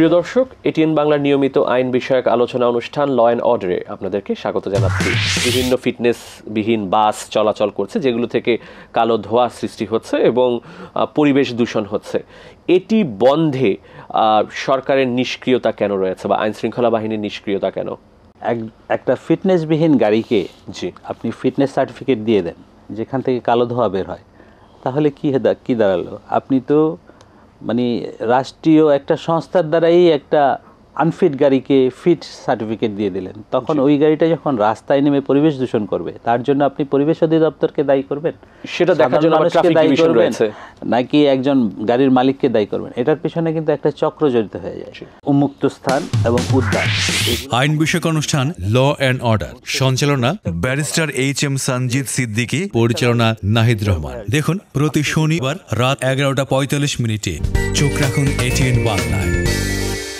প্রিয় দর্শক, এটিএন বাংলার নিয়মিত আইন বিষয়ক আলোচনা অনুষ্ঠান ল অ্যান্ড অর্ডারে আপনাদেরকে স্বাগত জানাচ্ছি। বিভিন্ন ফিটনেসবিহীন বাস চলাচল করছে, যেগুলো থেকে কালো ধোঁয়া সৃষ্টি হচ্ছে এবং পরিবেশ দূষণ হচ্ছে। এটি বন্ধে সরকারের নিষ্ক্রিয়তা কেন রয়েছে, বা আইন শৃঙ্খলা বাহিনীর নিষ্ক্রিয়তা কেন? একটা ফিটনেসবিহীন গাড়িকে আপনি ফিটনেস সার্টিফিকেট দিয়ে দেন, যেখান থেকে কালো ধোঁয়া বের হয়, তাহলে কি দাঁড়ালো? আপনি তো মানে রাষ্ট্রীয় একটা সংস্থার দ্বারাই একটা আনফিট গাড়িকে ফিট সার্টিফিকেট দিয়ে দিলেন। তখন ওই গাড়িটা যখন রাস্তায় নেমে পরিবেশ দূষণ করবে, তার জন্য আপনি পরিবেশ অধিদপ্তরকে দায়ী করবেন, সেটা দেখার জন্য ট্রাফিক ডিভিশন রয়েছে, নাকি একজন গাড়ির মালিককে দায়ী করবেন? এটার পিছনে কিন্তু একটা চক্র জড়িত হয়ে যায়। উন্মুক্ত স্থান এবং উদ্যান। আইন বিষয়ক অনুষ্ঠান ল অ্যান্ড অর্ডার, সঞ্চালনা ব্যারিস্টার এইচ.এম. সঞ্জিত সিদ্দিকী, পরিচালনা নাহিদ রহমান। দেখুন প্রতি শনিবার রাত 11:45 চোখ রাখুন এটিএন বাংলায়।